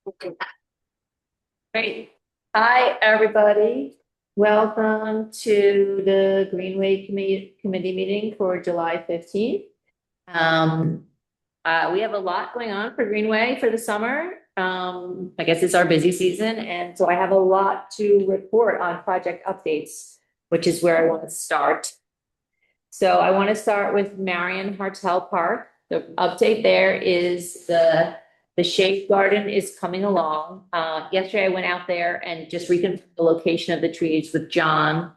Okay. Great. Hi, everybody. Welcome to the Greenway Committee meeting for July 15th. We have a lot going on for Greenway for the summer. I guess it's our busy season, and so I have a lot to report on project updates, which is where I want to start. So I want to start with Marion Hartel Park. The update there is the shade garden is coming along. Yesterday I went out there and just reconfirmed the location of the trees with John.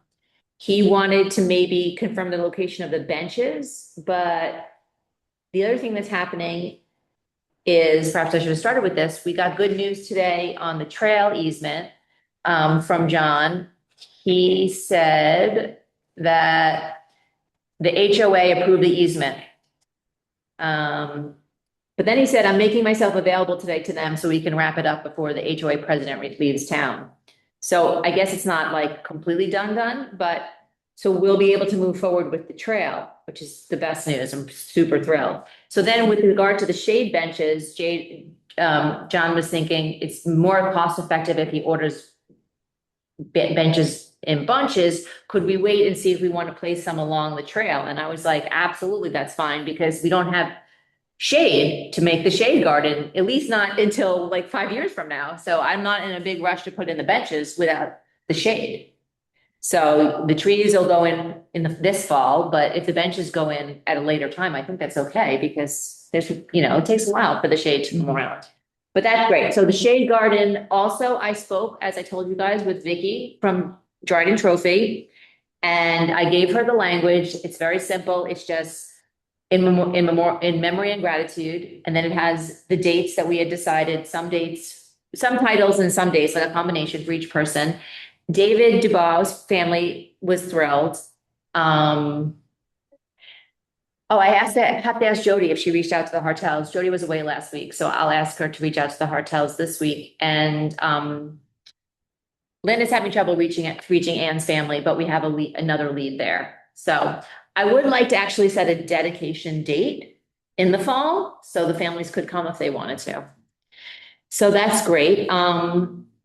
He wanted to maybe confirm the location of the benches, but the other thing that's happening is, perhaps I should have started with this. We got good news today on the trail easement from John. He said that the HOA approved the easement. But then he said, I'm making myself available today to them so we can wrap it up before the HOA president leaves town. So I guess it's not like completely done, but so we'll be able to move forward with the trail, which is the best news. I'm super thrilled. So then with regard to the shade benches, John was thinking it's more cost effective if he orders benches in bunches. Could we wait and see if we want to place some along the trail? And I was like, absolutely, that's fine, because we don't have shade to make the shade garden, at least not until like 5 years from now. So I'm not in a big rush to put in the benches without the shade. So the trees will go in this fall, but if the benches go in at a later time, I think that's okay, because there's, it takes a while for the shade to come around. But that's great. So the shade garden, also, I spoke, as I told you guys, with Vicky from Dryden Trophy, and I gave her the language. It's very simple. It's just in memory and gratitude. And then it has the dates that we had decided, some dates, some titles and some dates, like a combination for each person. David Dubaw's family was thrilled. I have to ask Jody if she reached out to the Hartels. Jody was away last week, so I'll ask her to reach out to the Hartels this week. And Lynn is having trouble reaching Anne's family, but we have another lead there. So I would like to actually set a dedication date in the fall, so the families could come if they wanted to. So that's great.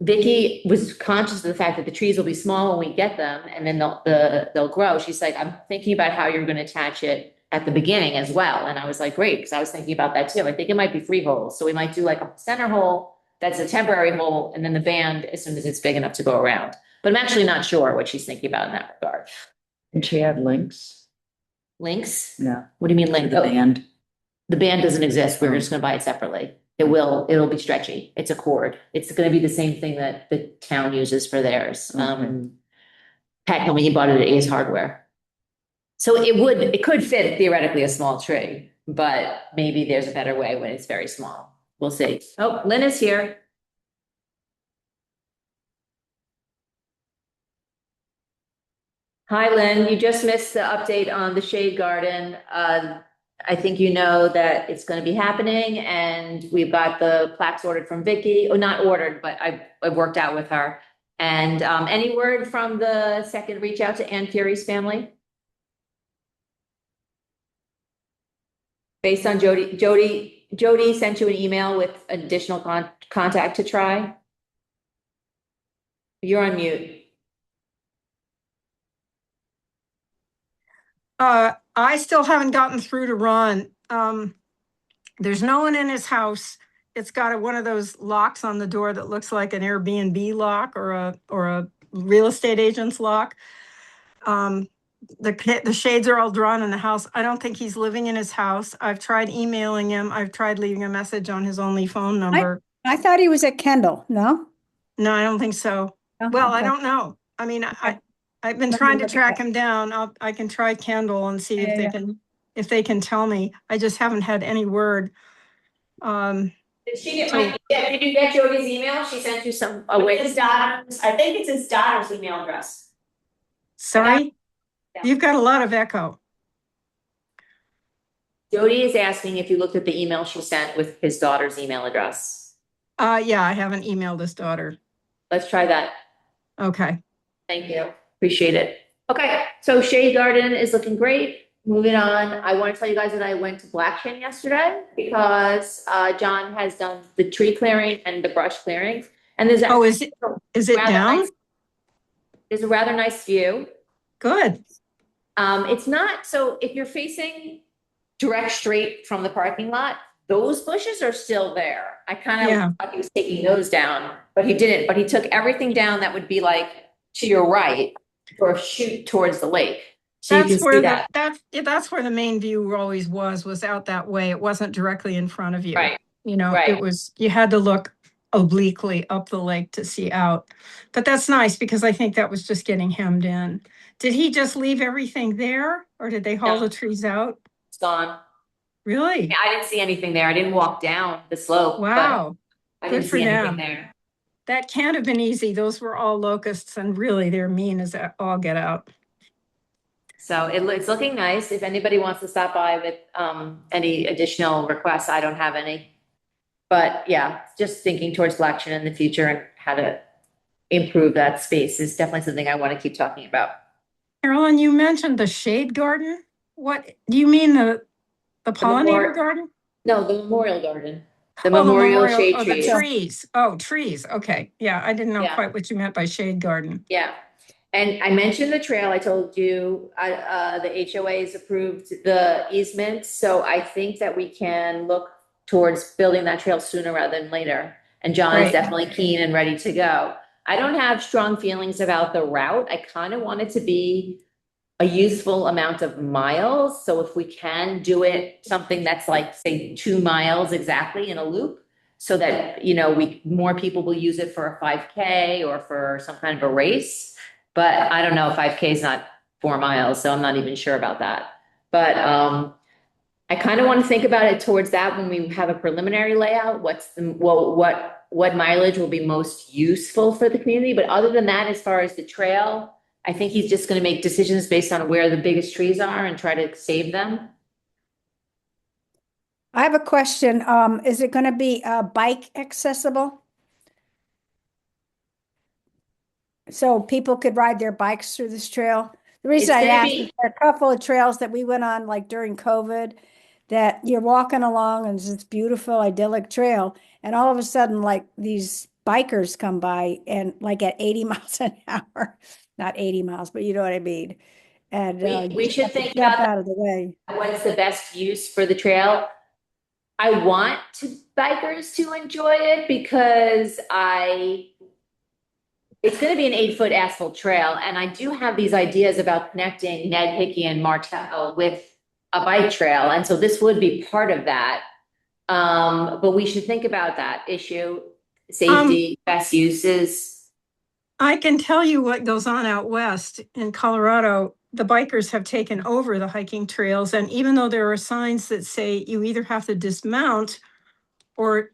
Vicky was conscious of the fact that the trees will be small when we get them, and then they'll grow. She's like, I'm thinking about how you're going to attach it at the beginning as well. And I was like, great, because I was thinking about that too. I think it might be 3 holes. So we might do like a center hole that's a temporary hole, and then the band as soon as it's big enough to go around. But I'm actually not sure what she's thinking about in that regard. And she had links? Links? No. What do you mean link? The band? The band doesn't exist. We're just gonna buy it separately. It'll be stretchy. It's a cord. It's gonna be the same thing that the town uses for theirs. Pat told me he bought it at Ace Hardware. So it could fit theoretically a small tree, but maybe there's a better way when it's very small. We'll see. Oh, Lynn is here. Hi, Lynn. You just missed the update on the shade garden. I think you know that it's going to be happening, and we've got the plaques ordered from Vicky. Oh, not ordered, but I've worked out with her. And any word from the second reach out to Ann Fury's family? Based on Jody sent you an email with additional contact to try. You're on mute. I still haven't gotten through to Ron. There's no one in his house. It's got one of those locks on the door that looks like an Airbnb lock or a real estate agent's lock. The shades are all drawn in the house. I don't think he's living in his house. I've tried emailing him. I've tried leaving a message on his only phone number. I thought he was at Kendall, no? No, I don't think so. Oh, Well, I okay. don't know. I mean, Okay. I've been Let trying me to look at track that. him down. I can try Kendall and see Yeah, if they can tell me. I just haven't had any word. Did you get Jody's email? She sent you some. His daughter's. I think it's his daughter's email address. Sorry, Yeah. you've got a lot of echo. Jody is asking if you looked at the email she sent with his daughter's email address. Yeah, I haven't emailed his daughter. Let's try that. Okay. Thank you. Appreciate it. Okay, so shade garden is looking great. moving on, I want to tell you guys that I went to Blackton yesterday because John has done the tree clearing and the brush clearing. And there's Oh, actually is it rather down? nice, there's a rather nice view. Good. It's not, so if you're facing direct straight from the parking lot, those bushes are still there. I kind Yeah. of thought he was taking those down, but he didn't. But he took everything down that would be like to your right or a shoot towards the lake. So you can That's see where that. that's where the main view always was out that way. It wasn't directly in front of you. Right, You know, right. it was, you had to look obliquely up the lake to see out. But that's nice because I think that was just getting hemmed in. Did he just leave everything there or did they haul No. the trees out? It's gone. Really? I didn't see anything there. I didn't walk down the slope, but Wow. I Good didn't for see anything them. there. That can't have been easy. Those were all locusts and really they're mean as all get out. So it's looking nice. If anybody wants to stop by with any additional requests, I don't have any. But yeah, just thinking towards Blackstone in the future and how to improve that space is definitely something I want to keep talking about. Carolyn, you mentioned the shade garden. What do you mean the pollinator memorial- garden? No, the Memorial Garden, the Oh, the memorial memorial, shade oh, the trees. trees. Oh, trees. Okay. Yeah, I didn't know Yeah. quite what you meant by shade garden. Yeah. And I mentioned the trail. I told you, the HOA's approved the easement. So I think that we can look towards building that trail sooner rather than later. And John is Great. definitely keen and ready to go. I don't have strong feelings about the route. I kind of want it to be a useful amount of miles. So if we can do it, something that's like, say, 2 miles exactly in a loop, so that, you know, more people will use it for a 5K or for some kind of a race. But I don't know, 5K is not 4 miles, so I'm not even sure about that. But I kind of want to think about it towards that when we have a preliminary layout. What mileage will be most useful for the community? But other than that, as far as the trail, I think he's just going to make decisions based on where the biggest trees are and try to save them. I have a question. Is it going to be bike accessible? So people could ride their bikes through this trail? The reason It's I gonna asked be- is there are a couple of trails that we went on like during COVID that you're walking along and it's this beautiful idyllic trail. And all of a sudden, like these bikers come by and like at 80 miles an hour, not 80 miles, but you know what I mean. And We you should have to think jump about out of the way. what's the best use for the trail. I want bikers to enjoy it because it's going to be an 8-foot asphalt trail. And I do have these ideas about connecting Ned Hickey and Martel with a bike trail. And so this would be part of that. But we should think about that issue, safety, best uses. I can tell you what goes on out west in Colorado. The bikers have taken over the hiking trails. And even though there are signs that say you either have to dismount or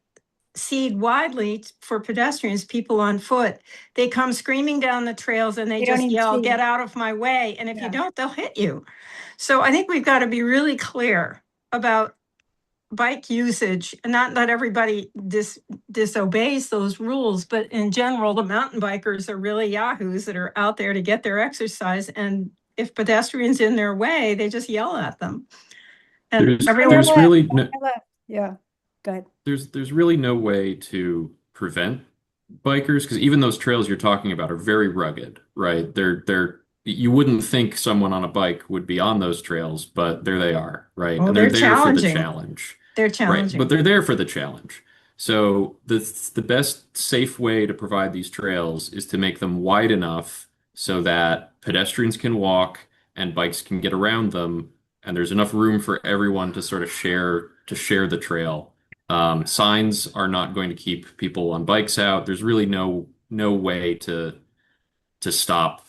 cede widely for pedestrians, people on foot, they come screaming down the trails and they They don't just even yell, see "Get you." out of my way." And if you Yeah. don't, they'll hit you. So I think we've got to be really clear about bike usage, and not that everybody disobeys those rules, but in general, the mountain bikers are really yahoos that are out there to get their exercise. And if pedestrians in their way, they just yell at them. And There's, everyone, there's really no, Yeah, go ahead. there's really no way to prevent bikers because even those trails you're talking about are very rugged, right? They're you wouldn't think someone on a bike would be on those trails, but there they are, right? oh, And they're they're there for the challenging. challenge. They're Right, challenging. but they're there for the challenge. So the best safe way to provide these trails is to make them wide enough so that pedestrians can walk and bikes can get around them, and there's enough room for everyone to sort of share the trail. Signs are not going to keep people on bikes out. There's really no way to stop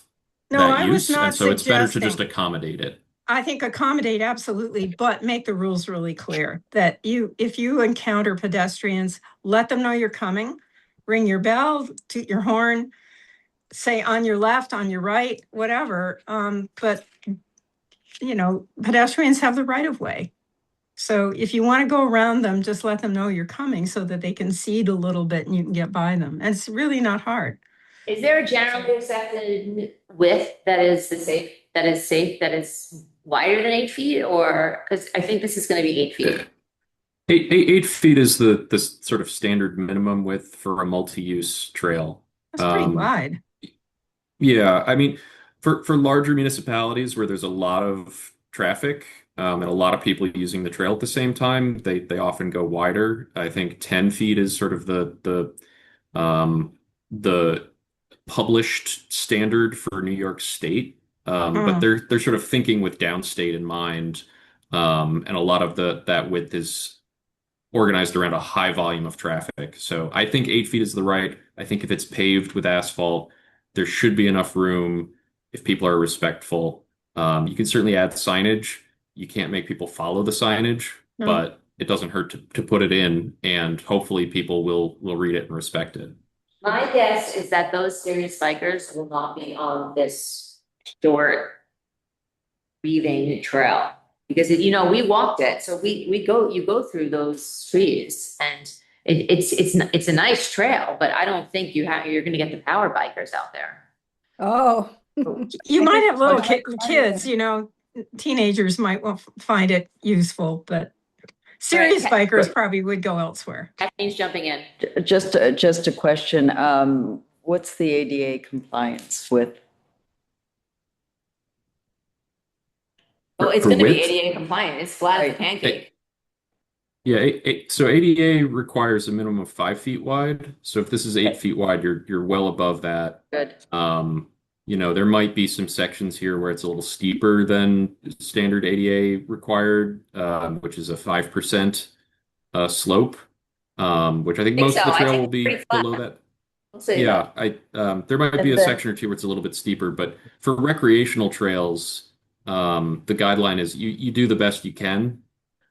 No, that I was use, and not so it's better to just suggesting. accommodate it. I think accommodate absolutely, but make the rules really clear that if you encounter pedestrians, let them know you're coming, ring your bell, toot your horn, say on your left, on your right, whatever. But you know, pedestrians have the right of way. So if you want to go around them, just let them know you're coming so that they can cede a little bit and you can get by them. And it's really not hard. Is there a generally accepted width that is safe, that is wider than 8 feet, or, because I think this is gonna be 8 feet. 8 feet is the sort of standard minimum width for a multi-use trail. That's pretty Um, wide. yeah, I mean, for larger municipalities where there's a lot of traffic and a lot of people using the trail at the same time, they often go wider. I think 10 feet is sort of the published standard for New York State. But Hmm. they're sort of thinking with downstate in mind, and a lot of the that width is organized around a high volume of traffic. So I think 8 feet is the right. I think if it's paved with asphalt, there should be enough room if people are respectful. You can certainly add signage. You can't make people follow the signage, No. but it doesn't hurt to put it in, and hopefully people will read it and respect it. My guess is that those serious bikers will not be on this short weaving trail. Because we walked it, so you go through those trees, and it's a nice trail, but I don't think you're gonna get the power bikers out there. Oh. You I might think have little it's kids, teenagers might find it useful, but serious Right. bikers probably would go elsewhere. Kathleen's jumping in. Just a question. What's the ADA compliance with? Oh, it's For gonna be width? ADA compliant, it's flat as a Right. pancake. Yeah, so ADA requires a minimum of 5 feet wide. So if this is 8 feet wide, you're well above that. Good. There might be some sections here where it's a little steeper than standard ADA required, which is a 5% slope, which I think Think most of so. the I trail think will it's be pretty flat. below that. We'll see. Yeah, there might be a And then- section or two where it's a little bit steeper, but for recreational trails, the guideline is you do the best you can,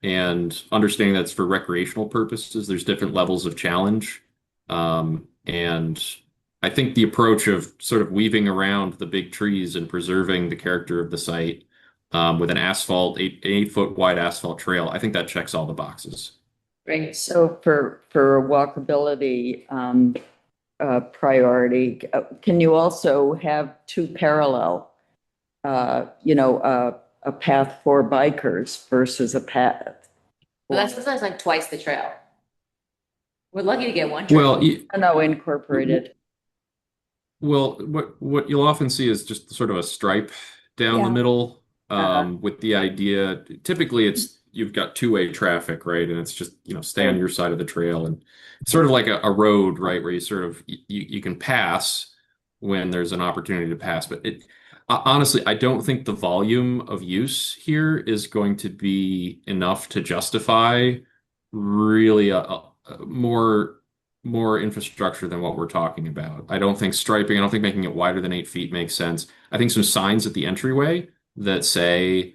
and understanding that's for recreational purposes, there's different levels of challenge. And I think the approach of sort of weaving around the big trees and preserving the character of the site, with an 8 foot wide asphalt trail, I think that checks all the boxes. Great. So for walkability priority, can you also have two parallel, a path for bikers versus a path? Well, that's sometimes like twice the trail. We're lucky to get one trail. Well, No, incorporated. Well, what you'll often see is just sort of a stripe down the Yeah. middle, Uh-huh. with the idea. Typically, it's you've got two-way traffic, right? And it's just stay on your side of the trail, and it's sort of like a road, right, where you sort of you can pass when there's an opportunity to pass. But honestly, I don't think the volume of use here is going to be enough to justify really a more infrastructure than what we're talking about. I don't think striping, I don't think making it wider than 8 feet makes sense. I think some signs at the entryway that say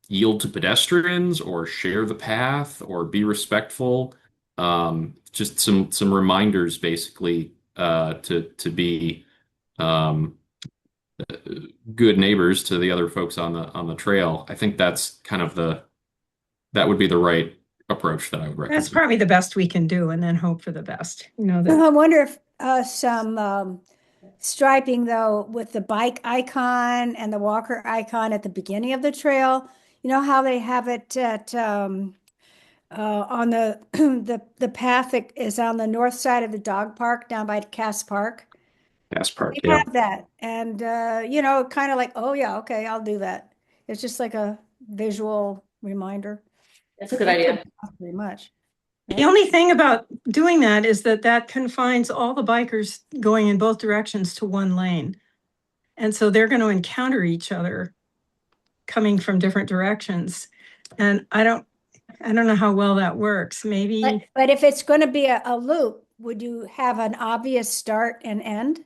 yield to pedestrians or share the path or be respectful. Just some reminders basically to be um, good neighbors to the other folks on the trail. I think that's kind of that would be the right approach that I would That's recommend. probably the best we can do and then hope for the best. I wonder if some striping though with the bike icon and the walker icon at the beginning of the trail. You know how they have it at on the the path that is on the north side of the dog park down by Cass Park. Gas Park, We yeah. have that, and kind of like, oh yeah, okay, I'll do that. It's just like a visual reminder. That's a good idea. Pretty much. The only thing about doing that is that confines all the bikers going in both directions to one lane. And so they're going to encounter each other coming from different directions. And I don't know how well that works. Maybe, But if it's going to be a loop, would you have an obvious start and end?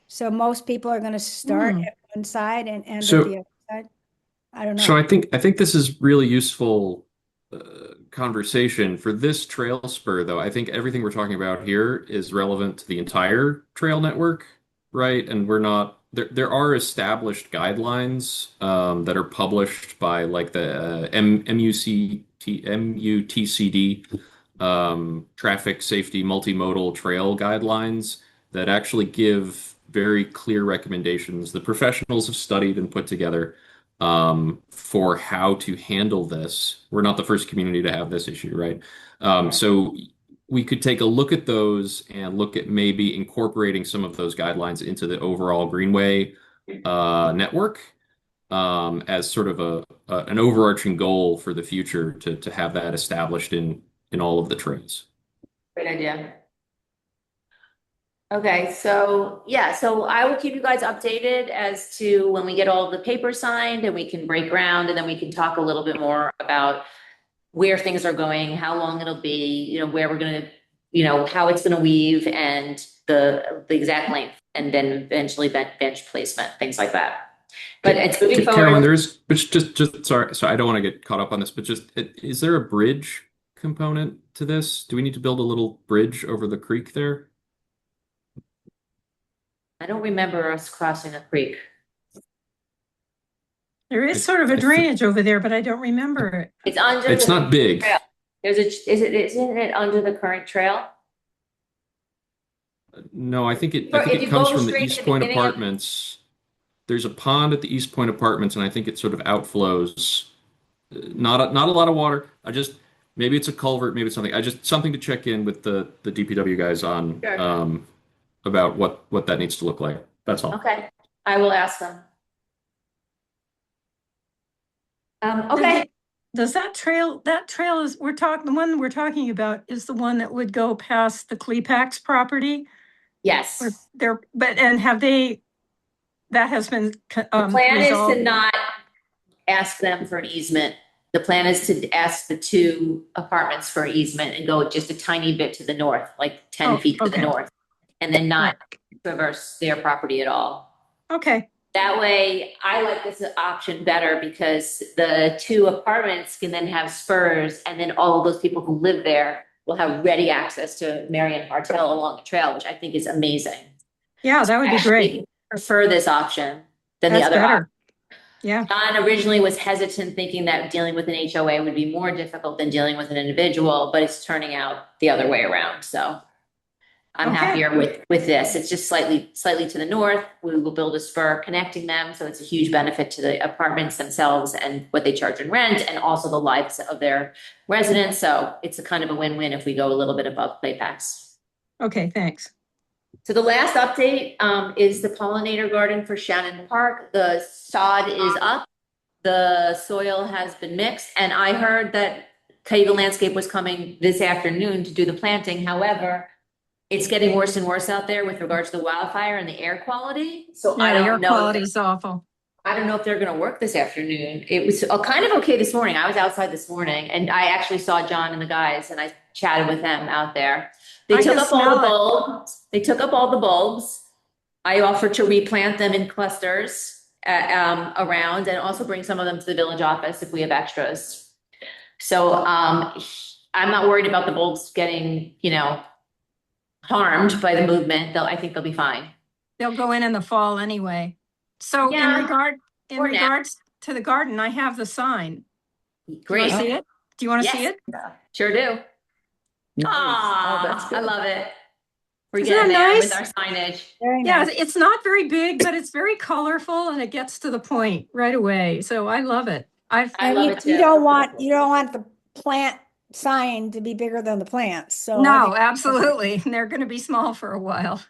So most people are going to start Hmm. at one side and end So- at the other side? I don't know. So I think this is really useful conversation for this trail spur, though. I think everything we're talking about here is relevant to the entire trail network, right? And we're not there. There are established guidelines that are published by like the MUTCD, Traffic Safety Multimodal Trail Guidelines that actually give very clear recommendations. The professionals have studied and put together. for how to handle this. We're not the first community to have this issue, right? So we could take a look at those and look at maybe incorporating some of those guidelines into the overall Greenway network as sort of an overarching goal for the future to have that established in all of the trails. Great idea. Okay, so yeah, so I will keep you guys updated as to when we get all of the papers signed and we can break ground and then we can talk a little bit more about where things are going, how long it'll be, where we're gonna, how it's gonna weave and the exact length and then eventually bench placement, things like that. But it's moving Carolyn, forward. just sorry, so I don't want to get caught up on this, but is there a bridge component to this? Do we need to build a little bridge over the creek there? I don't remember us crossing a creek. There is sort of a drainage over there, but I don't remember it. It's under. It's not big. Trail. Isn't it under the current trail? No, I think If it you comes go from the straight to East the Point beginning of- Apartments. There's a pond at the East Point Apartments, and I think it sort of outflows. Not a lot of water. Maybe it's a culvert, maybe it's something. Something to check in with the DPW guys on Sure. about what that needs to look like. That's all. Okay, I will ask them. Okay. Does that trail is, the one we're talking about is the one that would go past the Klepax property? Yes. Or that has been The plan is to resolved? not ask them for an easement. The plan is to ask the two apartments for easement and go just a tiny bit to the north, like 10 feet to the okay. north, and then not traverse their property at all. Okay, That way, I like this option better because the two apartments can then have spurs, and then all of those people who live there will have ready access to Marion Martell along the trail, which I think is amazing. yeah, that would be great. Actually prefer this option than the That's other option. better. Yeah, John originally was hesitant, thinking that dealing with an HOA would be more difficult than dealing with an individual, but it's turning out the other way around. So I'm Okay. happier with this. It's just slightly to the north. We will build a spur connecting them, so it's a huge benefit to the apartments themselves and what they charge in rent, and also the lives of their residents. So it's a kind of a win-win if we go a little bit above Klepax. okay, thanks. So the last update is the pollinator garden for Shannon Park. The sod is up. The soil has been mixed, and I heard that Cayuga Landscape was coming this afternoon to do the planting. However, it's getting worse and worse out there with regards to the wildfire and the air quality. So I Yeah, don't air know. quality is awful. I don't know if they're going to work this afternoon. It was kind of okay this morning. I was outside this morning, and I actually saw John and the guys, and I chatted with them out there. They I took can up all the smell it. bulbs. They took up all the bulbs. I offered to replant them in clusters around, and also bring some of them to the village office if we have extras. So I'm not worried about the bulbs getting, harmed by the movement. I think they'll be fine. They'll go in the fall anyway. So Yeah, in or now. regards to the garden, I have the sign. Do you Great. want to see it? Do you want to see Yes. it? Sure do. Nice. Ah, Oh, that's I good. love it. We're Isn't getting that there nice? with our signage. Very Yeah, nice. it's not very big, but it's very colorful and it gets to the point right away. So I love it. I And love you, it you too. don't want the plant sign to be bigger than the plants. So I No, think- absolutely. They're going to be small for a while.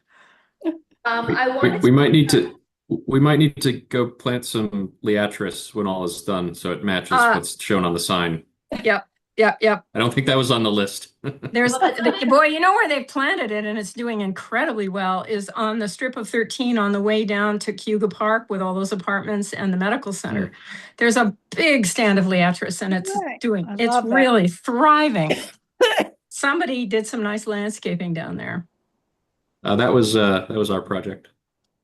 I wanted We to, might need to go plant some liatris when all is done, so it matches what's shown on the sign. Yep. I don't think that was on the list. There's boy, you know where they've planted it and it's doing incredibly well is on the strip of 13 on the way down to Cayuga Park with all those apartments and the medical center. There's a big stand of liatris and it's Right. I it's love that. really thriving. Somebody did some nice landscaping down there. That was our project.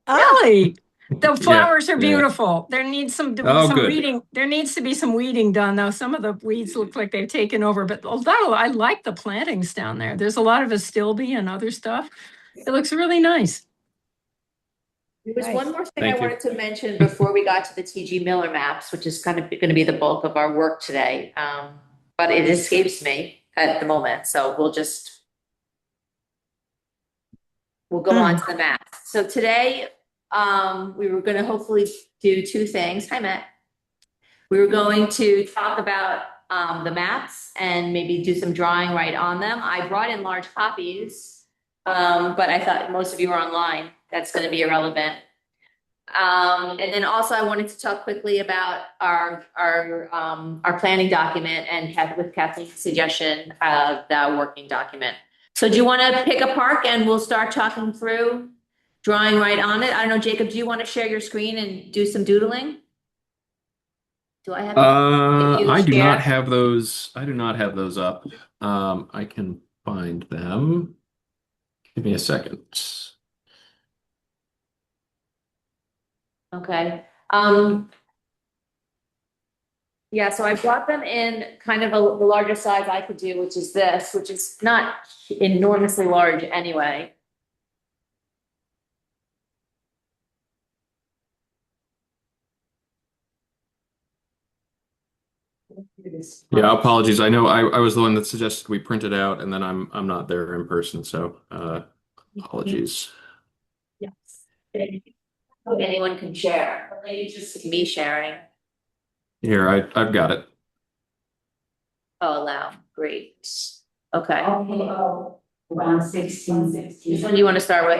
Really? The flowers are yeah. beautiful. There needs some Oh, good. weeding. There needs to be some weeding done though. Some of the weeds look like they've taken over, but I like the plantings down there. There's a lot of astilbe and other stuff. It looks really nice. there was Nice. one more thing Thank I you. wanted to mention before we got to the TG Miller maps, which is kind of going to be the bulk of our work today. But it escapes me at the moment. So we'll go on to the maps. So today, we were going to hopefully do two things. Hi, Matt. We were going to talk about the maps and maybe do some drawing right on them. I brought in large copies, but I thought most of you are online. That's going to be irrelevant. And then also I wanted to talk quickly about our planning document and with Kathleen's suggestion of the working document. So do you want to pick a park and we'll start talking through drawing right on it? I don't know, Jacob, do you want to share your screen and do some doodling? Do I have? You I do not share? have those. I do not have those up. I can find them. Give me a second. Okay. Yeah, so I brought them in kind of the largest size I could do, which is this, which is not enormously large anyway. Yeah, apologies. I know I was the one that suggested we print it out, and then I'm not there in person, so apologies. Yes. Anyone can share, maybe just me sharing. Here, I've got it. Oh, allow, great. Okay. Oh, 16. Which one do you want to start with?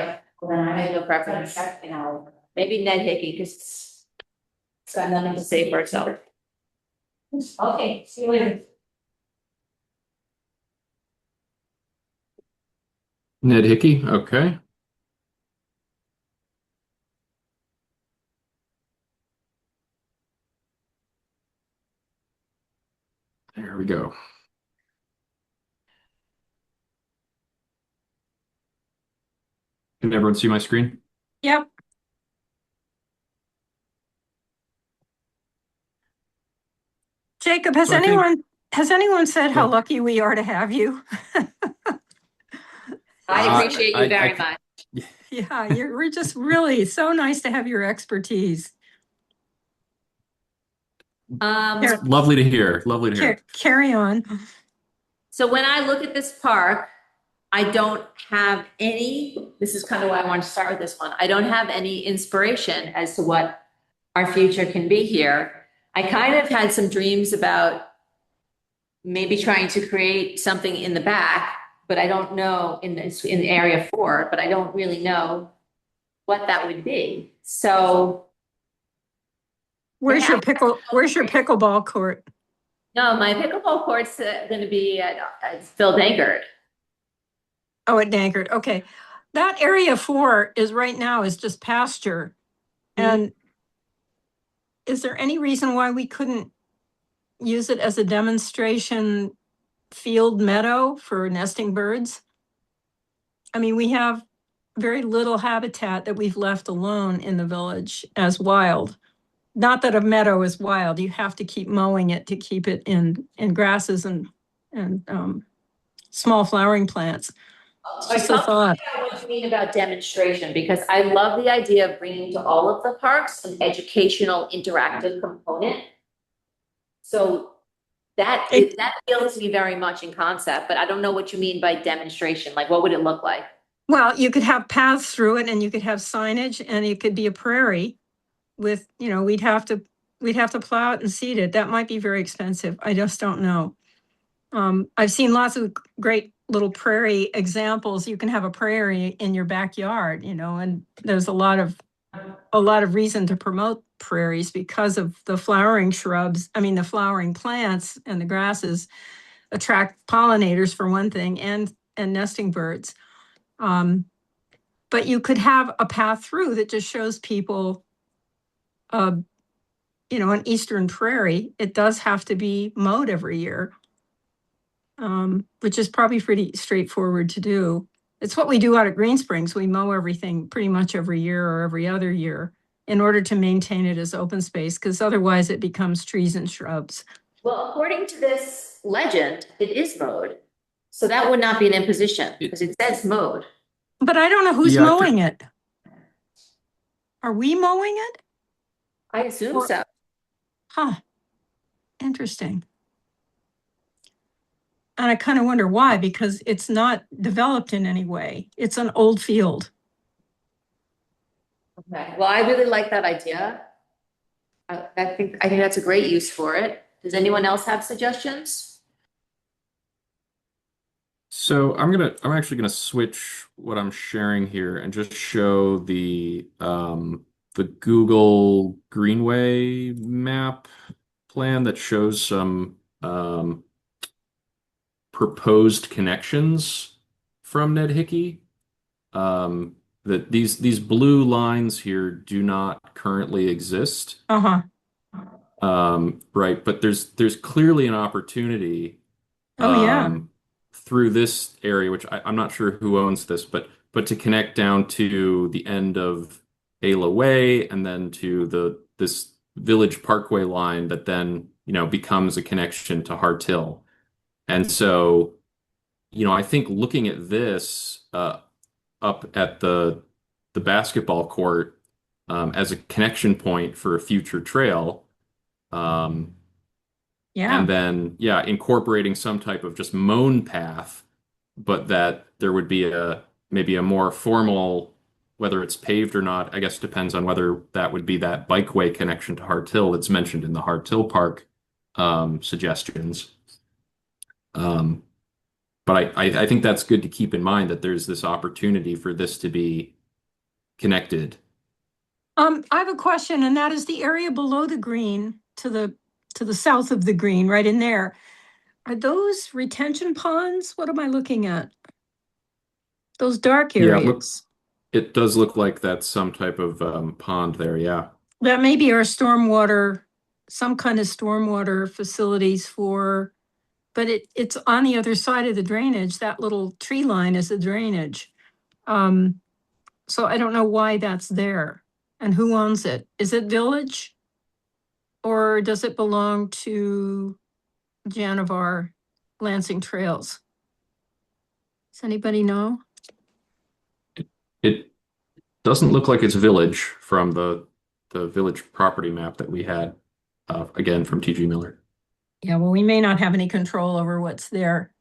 I have no preference. Maybe Ned Hickey, because it's got nothing to say for itself. Okay, see you later. Ned Hickey, okay. There we go. Can everyone see my screen? Yep. Jacob, So I think has anyone said how well, lucky we are to have you? I appreciate you very I- much. Yeah, we're just really so nice to have your expertise. Here, lovely to hear. Lovely to hear. carry on. So when I look at this park, I don't have any, this is kind of why I wanted to start with this one. I don't have any inspiration as to what our future can be here. I kind of had some dreams about maybe trying to create something in the back, but I don't know in area 4, but I don't really know what that would be. So Where's your pickleball court? no, my pickleball court's going to be at Phil Dankert. Oh, at Dankert. Okay. That area 4 is right now is just pasture. And is there any reason why we couldn't use it as a demonstration field meadow for nesting birds? I mean, we have very little habitat that we've left alone in the village as wild. Not that a meadow is wild. You have to keep mowing it to keep it in grasses and small flowering plants. Just a thought. What you mean about demonstration, because I love the idea of bringing to all of the parks an educational interactive component. So that appeals to me very much in concept, but I don't know what you mean by demonstration. Like, what would it look like? Well, you could have paths through it and you could have signage and it could be a prairie with, we'd have to plow it and seed it. That might be very expensive. I just don't know. I've seen lots of great little prairie examples. You can have a prairie in your backyard, and there's a lot of reason to promote prairies because of the flowering shrubs. I mean, the flowering plants and the grasses attract pollinators for one thing, and nesting birds. But you could have a path through that just shows people, an eastern prairie. It does have to be mowed every year. Which is probably pretty straightforward to do. It's what we do out at Green Springs. We mow everything pretty much every year or every other year in order to maintain it as open space, because otherwise it becomes trees and shrubs. Well, according to this legend, it is mowed. So that would not be an imposition because it says mowed. But I don't know who's Yeah, I mowing it. Are we mowing it? I assume so. Huh. Interesting. And I kind of wonder why, because it's not developed in any way. It's an old field. Okay. Well, I really like that idea. I think that's a great use for it. Does anyone else have suggestions? So I'm actually gonna switch what I'm sharing here and just show the Google Greenway map plan that shows some proposed connections from Ned Hickey. That these blue lines here do not currently exist. Uh-huh. Right, but there's clearly an opportunity Oh, yeah. through this area, which I'm not sure who owns this, but to connect down to the end of Ayla Way and then to this Village Parkway line that then, becomes a connection to Hart Hill. And so, I think looking at this up at the basketball court as a connection point for a future trail. Um, Yeah. and then, yeah, incorporating some type of just mown path, but that there would be maybe a more formal, whether it's paved or not, I guess depends on whether that would be that bikeway connection to Hart Hill that's mentioned in the Hart Hill Park suggestions. Um, but I think that's good to keep in mind that there's this opportunity for this to be connected. I have a question, and that is the area below the green to the south of the green, right in there. Are those retention ponds? What am I looking at? Those dark Yeah, areas. it does look like that's some type of pond there. Yeah. That may be our stormwater, some kind of stormwater facilities for, but it's on the other side of the drainage. That little tree line is the drainage. So I don't know why that's there and who owns it. Is it village? Or does it belong to Janivar Lansing Trails? Does anybody know? It doesn't look like it's village from the village property map that we had, again from TG Miller. Yeah, well, we may not have any control over what's there.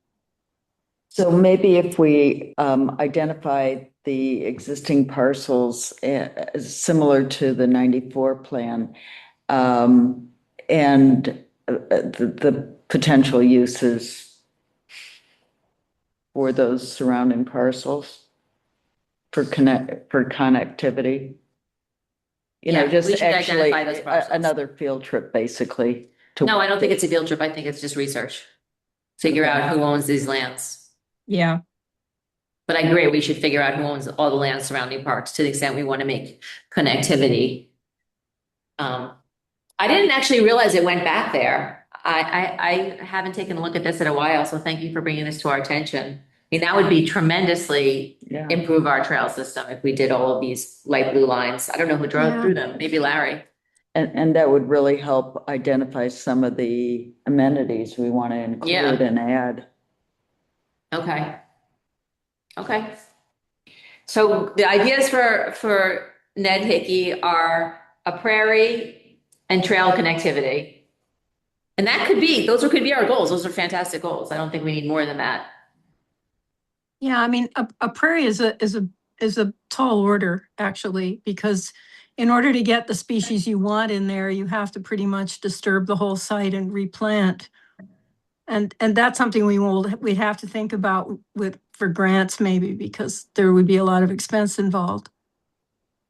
So maybe if we identify the existing parcels similar to the 94 plan, and the potential uses for those surrounding parcels for connectivity. Yeah, we Just should actually identify those parcels. another field trip, basically. No, I don't think it's a field trip. I think it's just research. Figure out who owns these lands. Yeah, But I agree, we should figure out who owns all the land surrounding parks to the extent we want to make connectivity. I didn't actually realize it went back there. I haven't taken a look at this in a while, so thank you for bringing this to our attention. I mean, that would be tremendously Yeah. improve our trail system if we did all of these light blue lines. I don't know who drove Yeah. through them, maybe Larry. And that would really help identify some of the amenities we want to Yeah. include and add. Okay. Okay. So the ideas for Ned Hickey are a prairie and trail connectivity. And those could be our goals. Those are fantastic goals. I don't think we need more than that. yeah. I mean, a prairie is a tall order, actually, because in order to get the species you want in there, you have to pretty much disturb the whole site and replant. And that's something we'd have to think about for grants maybe, because there would be a lot of expense involved.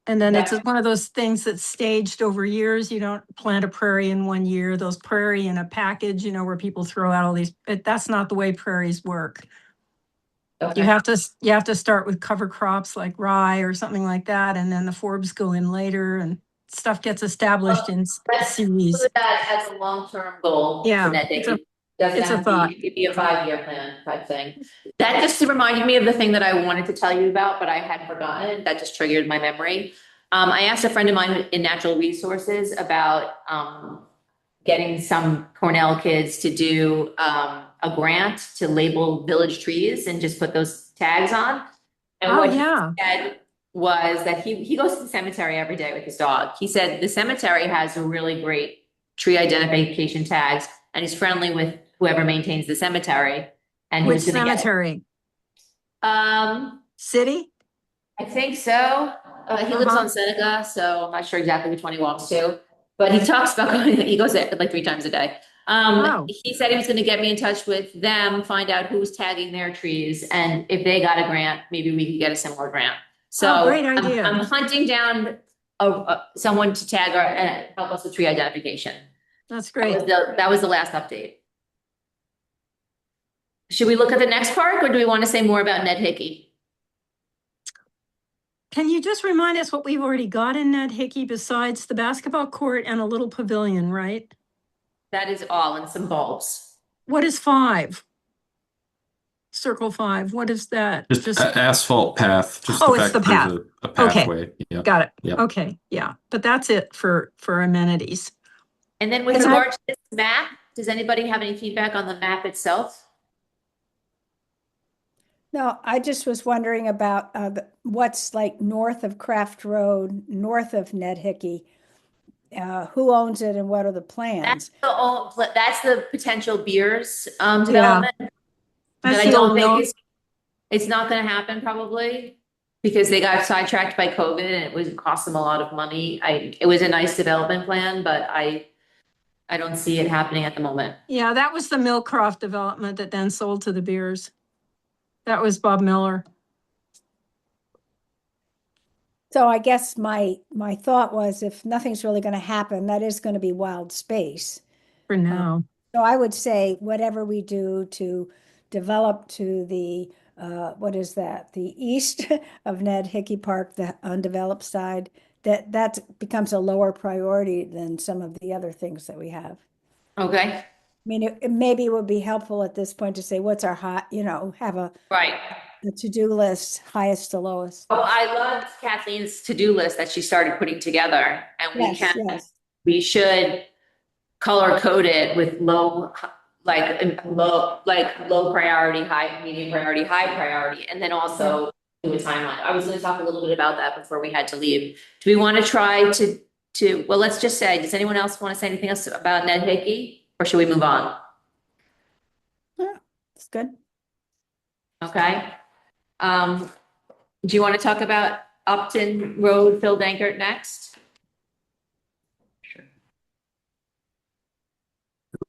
And then it's one of those things that's staged over years. You don't plant a prairie in 1 year. Those prairie in a package, where people throw out all these, that's not the way prairies work. Okay. You have to start with cover crops like rye or something like that, and then the forbs go in later, and stuff gets established in Let's series. put that as a long-term goal Yeah, for Ned it's a- Hickey. Doesn't it's a have to thought. be, it could be a 5-year plan type thing. That just reminded me of the thing that I wanted to tell you about, but I had forgotten. That just triggered my memory. I asked a friend of mine in natural resources about getting some Cornell kids to do a grant to label village trees and just put those tags on. And Oh, what he yeah. said was that he goes to the cemetery every day with his dog. He said the cemetery has really great tree identification tags, and he's friendly with whoever maintains the cemetery. And he Which was gonna get, cemetery? City? I think so. He lives Uh-huh. on Seneca, so I'm not sure exactly which one he walks to. But he talks about going, he goes there like 3 times a day. Oh. He said he was gonna get me in touch with them, find out who's tagging their trees, and if they got a grant, maybe we could get a similar grant. Oh, So great I'm idea. hunting down someone to tag our, and help us with tree identification. That's That was great. that was the last update. Should we look at the next park, or do we want to say more about Ned Hickey? Can you just remind us what we've already got in Ned Hickey besides the basketball court and a little pavilion, right? That is all, and some bulbs. What is 5? Circle 5, what is that? Just asphalt path, just Oh, the it's fact the that there's path. a Okay. pathway. Yeah. Got it. Yep. Okay, yeah, but that's it for amenities. And then with And regard to this map, does anybody have any feedback on the map itself? No, I just was wondering about what's like north of Craft Road, north of Ned Hickey. Who owns it and what are the plans? That's the potential beers Yeah, development. But that's I the don't old think mill. it's not gonna happen probably. Because they got sidetracked by COVID and it was cost them a lot of money. It was a nice development plan, but I don't see it happening at the moment. Yeah, that was the Millcroft development that then sold to the beers. That was Bob Miller. So I guess my thought was if nothing's really going to happen, that is going to be wild space. For now. So I would say whatever we do to develop to the what is that? The east of Ned Hickey Park, the undeveloped side, that becomes a lower priority than some of the other things that we have. Okay, I mean, it maybe would be helpful at this point to say what's our hot, have a right. to-do list, highest to lowest. Oh, I loved Kathleen's to-do list that she started putting together, and Yes, yes. we should color code it with low priority, high, medium priority, high priority, and then also do a timeline. I was gonna talk a little bit about that before we had to leave. Do we want to try well, let's just say, does anyone else want to say anything else about Ned Hickey, or should we move on? Yeah, it's good. Okay. Do you want to talk about Upton Road, Phil Dankert next?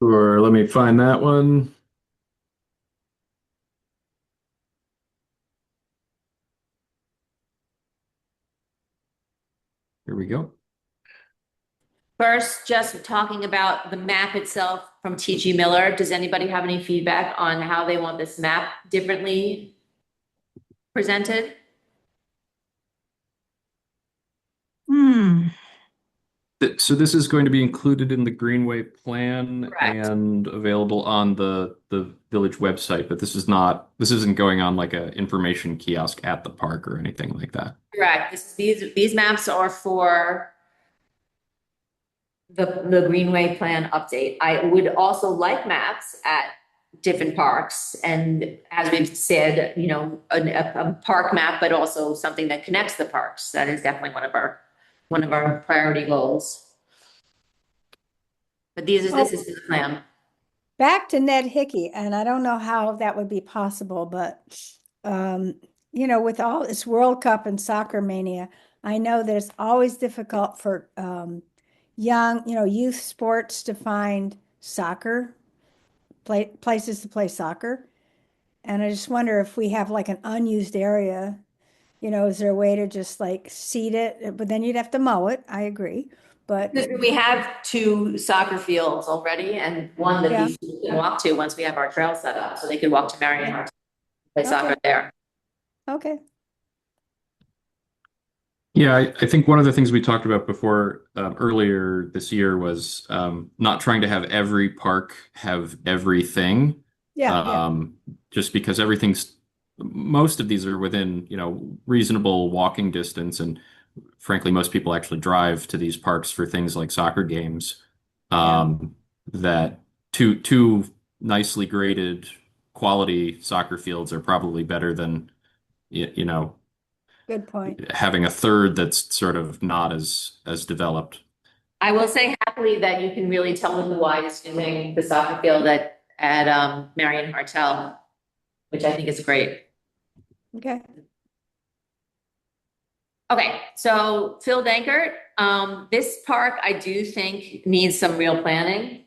Or let me find that one. Here we go. First, just talking about the map itself from TG Miller. Does anybody have any feedback on how they want this map differently presented? So this is going to be included in the Greenway plan Correct. and available on the village website, but this isn't going on like a information kiosk at the park or anything like that. Correct. These maps are for the Greenway plan update. I would also like maps at different parks, and as we've said, a park map, but also something that connects the parks. That is definitely one of our priority goals. But this is the plan. Back to Ned Hickey, and I don't know how that would be possible, but with all this World Cup and soccer mania, I know that it's always difficult for young, youth sports to find places to play soccer. And I just wonder if we have like an unused area, is there a way to just like seed it? But then you'd have to mow it. I agree. But We have 2 soccer fields already, and one that Yeah. these people can walk to once we have our trail set up, so they could walk to Marion Hart, play soccer Okay. there. okay. Yeah, I think one of the things we talked about before earlier this year was not trying to have every park have everything. Yeah. Just because most of these are within, reasonable walking distance, and frankly, most people actually drive to these parks for things like soccer games. That two nicely graded quality soccer fields are probably better than, Good point. having a third that's sort of not as developed. I will say happily that you can really tell them why is using the soccer field at Marion Hartel, which I think is great. Okay. Okay, so Phil Dankert, this park I do think needs some real planning.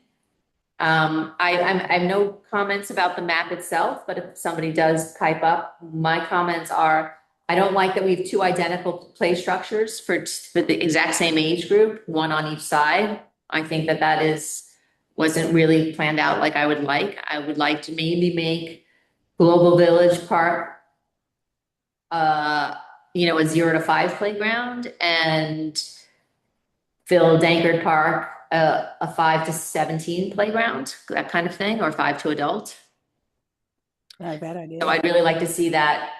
I have no comments about the map itself, but if somebody does pipe up, my comments are, I don't like that we have two identical play structures for the exact same age group, one on each side. I think wasn't really planned out like I would like. I would like to maybe make Global Village Park, a 0 to 5 playground, and Phil Dankert Park, a 5 to 17 playground, that kind of thing, or 5 to adult. Not a bad idea. So I'd really like to see that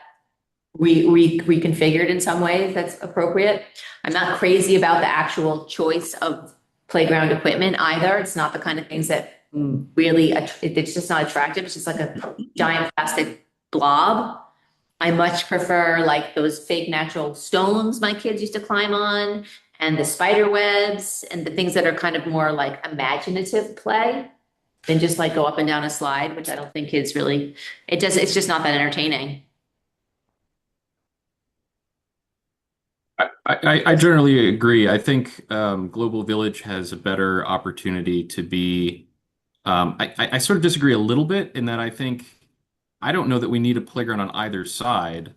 reconfigured in some way if that's appropriate. I'm not crazy about the actual choice of playground equipment either. It's not the kind of things that really, it's just not attractive. It's just like a giant plastic blob. I much prefer like those fake natural stones my kids used to climb on, and the spider webs and the things that are kind of more like imaginative play than just like go up and down a slide, which I don't think kids really, it's just not that entertaining. I generally agree. I think Global Village has a better opportunity to be. I sort of disagree a little bit in that I don't know that we need a playground on either side.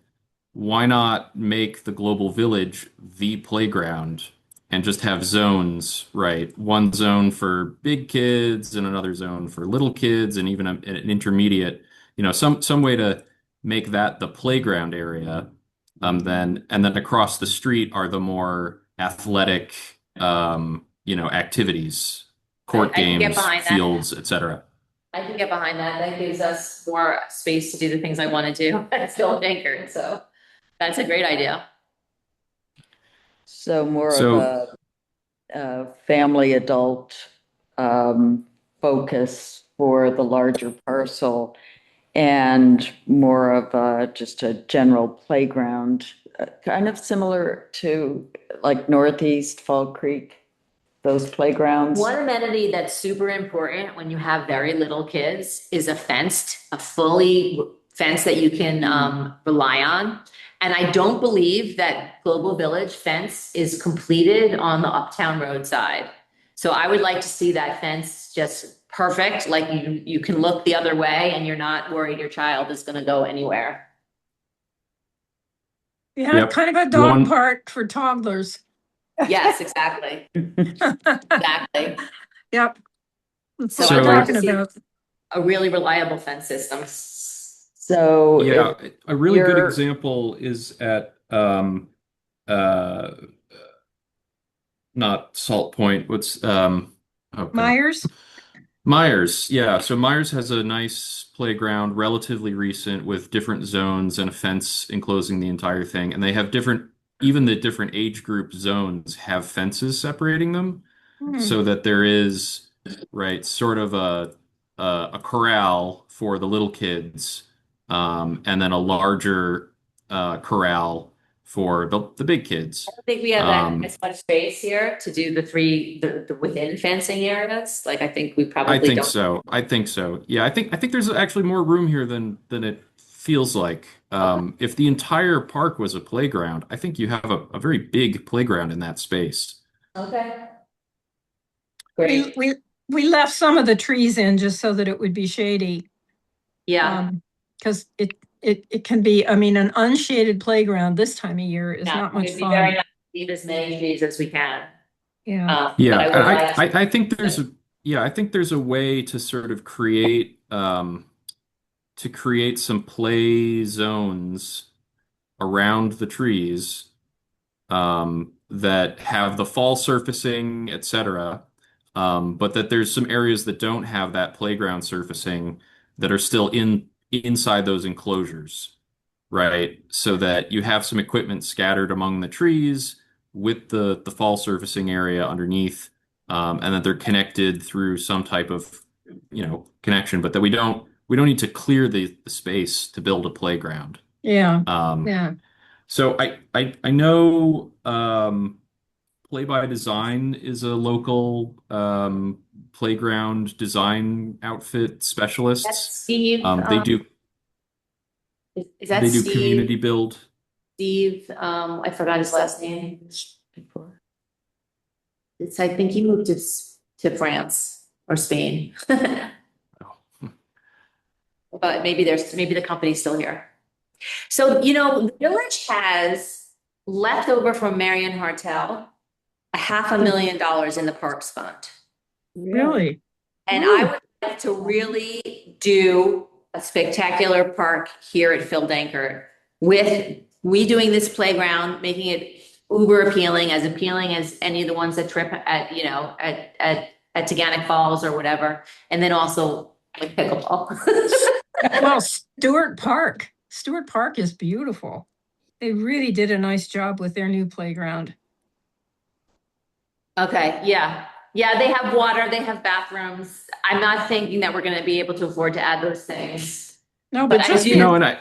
Why not make the Global Village the playground and just have zones, right? One zone for big kids and another zone for little kids and even an intermediate, some way to make that the playground area. And then across the street are the more athletic, activities, court I can get games, behind that. fields, etc. I can get behind that. That gives us more space to do the things I want to do. It's still anchored, so that's a great idea. So more of So a family adult focus for the larger parcel and more of just a general playground, kind of similar to like Northeast Fall Creek, those playgrounds. One amenity that's super important when you have very little kids is a fully fence that you can rely on. And I don't believe that Global Village fence is completed on the Uptown Road side. So I would like to see that fence just perfect, like you can look the other way and you're not worried your child is going to go anywhere. Yeah, Yep. kind of a dog One- park for toddlers. Yes, exactly. Exactly. Yep. That's what So we're I'd like talking to see- about. A really reliable fence system. So Yeah, a really good you're- example is at uh not Salt Point, what's oh God. Myers? Myers, yeah. So Myers has a nice playground, relatively recent, with different zones and a fence enclosing the entire thing. And they have even the different age group zones have fences separating them, so that there is, right, sort of a corral for the little kids, and then a larger corral for the big kids. I think we have as much space here to do the within fencing areas. Like I think we probably I think don't. so. I think so. Yeah, I think there's actually more room here than it feels like. If the entire park was a playground, I think you have a very big playground in that space. Okay. We, Great. we left some of the trees in just so that it would be shady. Yeah. Because it can be, I mean, an unshaded playground this time of year is Yeah, not much it'd be very fun. nice to leave as many trees as we can. Yeah. Yeah, But I and would like I think there's a way to sort of create some play zones around the trees, that have the fall surfacing, etc. But that there's some areas that don't have that playground surfacing that are still inside those enclosures, right? So that you have some equipment scattered among the trees with the fall surfacing area underneath, and that they're connected through some type of, connection, but that we don't need to clear the space to build a playground. Yeah. Um, Yeah. so I know Play by Design is a local playground design outfit that's specialists. Steve. They do Is that they do Steve? community build. Steve, I forgot his last name. I think he moved to France or Spain. But maybe maybe the company's still here. So, the village has leftover from Marion Hartel, $500,000 in the Parks Fund. Really? And Ooh. I would like to really do a spectacular park here at Phil Dankert with redoing this playground, making it uber appealing as any of the ones that trip at Taganic Falls or whatever. And then also like pickleball. Well, Stewart Park is beautiful. They really did a nice job with their new playground. Okay, yeah. Yeah, they have water, they have bathrooms. I'm not thinking that we're gonna be able to afford to add those things. No, But but I just do- You know, and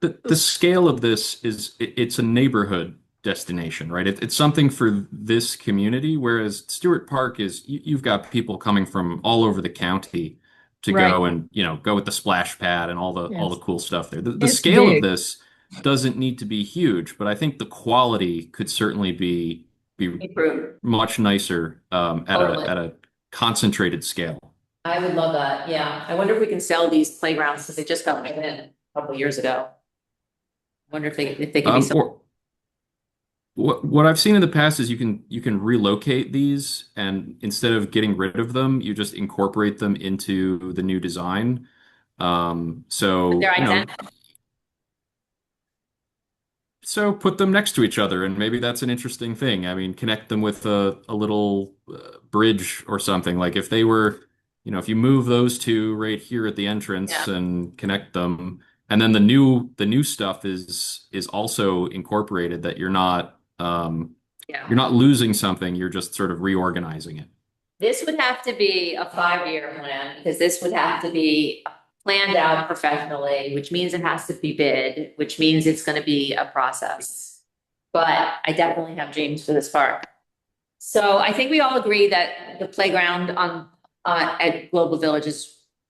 the scale of this is it's a neighborhood destination, right? It's something for this community, whereas Stewart Park is you've got people coming from all over the county to Right. go and go with the splash pad and all the Yes. cool stuff there. The It's scale of big. this doesn't need to be huge, but I think the quality could certainly be Improve. much nicer Totally. at a concentrated scale. I would love that, yeah. I wonder if we can sell these playgrounds since they just got put in a couple of years ago. I wonder if they can be sold. Or what I've seen in the past is you can relocate these, and instead of getting rid of them, you just incorporate them into the new design. But they're So identical. so put them next to each other, and maybe that's an interesting thing. I mean, connect them with a little bridge or something. Like if they were, if you move those two right here at the entrance Yeah, and connect them, and then the new stuff is also incorporated that yeah. you're not losing something, you're just sort of reorganizing it. This would have to be a 5-year plan because this would have to be planned out professionally, which means it has to be bid, which means it's gonna be a process. But I definitely have dreams for this park. So I think we all agree that the playground at Global Village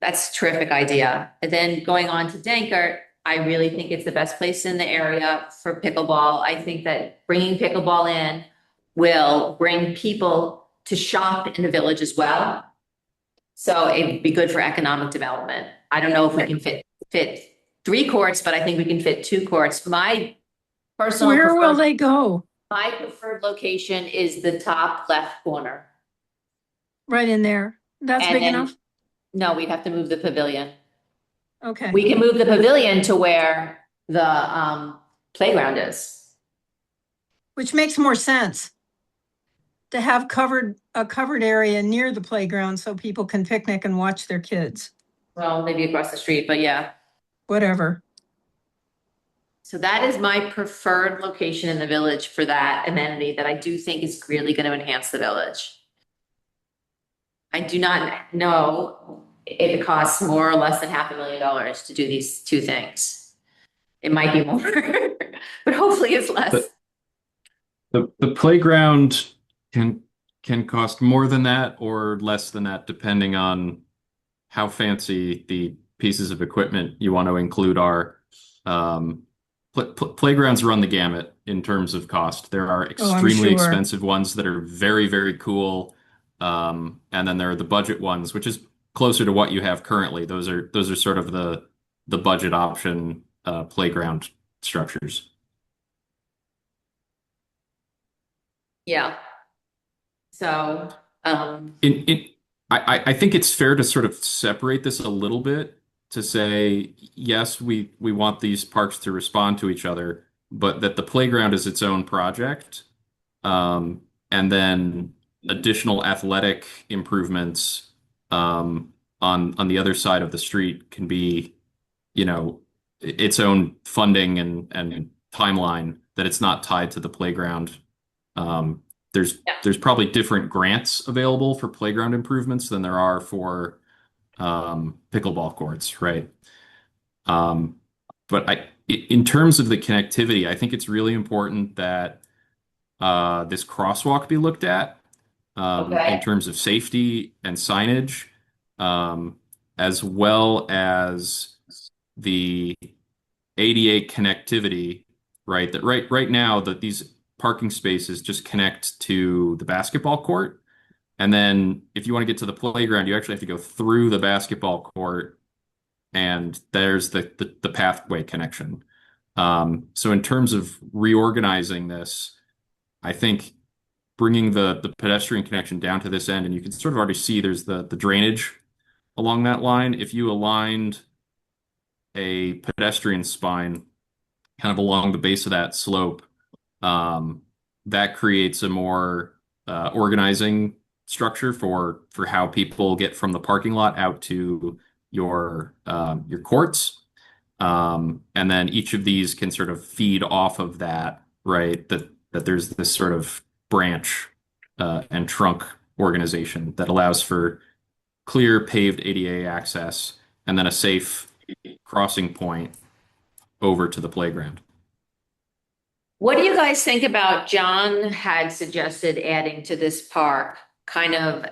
that's a terrific idea. And then going on to Dankert, I really think it's the best place in the area for pickleball. I think that bringing pickleball in will bring people to shop in the village as well. So it'd be good for economic development. I don't know if we can fit 3 courts, but I think we can fit 2 courts. Where will they go? My preferred location is the top left corner. Right in there. That's And big then- enough? No, we'd have to move the pavilion. Okay. We can move the pavilion to where the playground is. Which makes more sense. To have a covered area near the playground so people can picnic and watch their kids, Well, maybe across the street, but yeah. whatever. So that is my preferred location in the village for that amenity that I do think is really going to enhance the village. I do not know if it costs more or less than $500,000 to do these 2 things. It might be more, but hopefully it's less. The playground can cost more than that or less than that, depending on how fancy the pieces of equipment you want to include are. Playgrounds run the gamut in terms of cost. There are extremely sure. expensive ones that are very, very cool. And then there are the budget ones, which is closer to what you have currently. Those are sort of the budget option playground structures. Yeah. So, I think it's fair to sort of separate this a little bit to say, yes, we want these parks to respond to each other, but that the playground is its own project. And then additional athletic improvements on the other side of the street can be, its own funding and timeline, that it's not tied to the playground. There's Yeah. there's probably different grants available for playground improvements than there are for pickleball courts, right? But in terms of the connectivity, I think it's really important that this crosswalk be looked at Okay. in terms of safety and signage, as well as the ADA connectivity right? That right now that these parking spaces just connect to the basketball court. And then if you want to get to the playground, you actually have to go through the basketball court, and there's the pathway connection. So in terms of reorganizing this, I think bringing the pedestrian connection down to this end, and you can sort of already see there's the drainage along that line. If you aligned a pedestrian spine kind of along the base of that slope, um, that creates a more organizing structure for how people get from the parking lot out to your courts. And then each of these can sort of feed off of that, right? That there's this sort of branch and trunk organization that allows for clear paved ADA access and then a safe crossing point over to the playground. What do you guys think about, John had suggested adding to this park kind of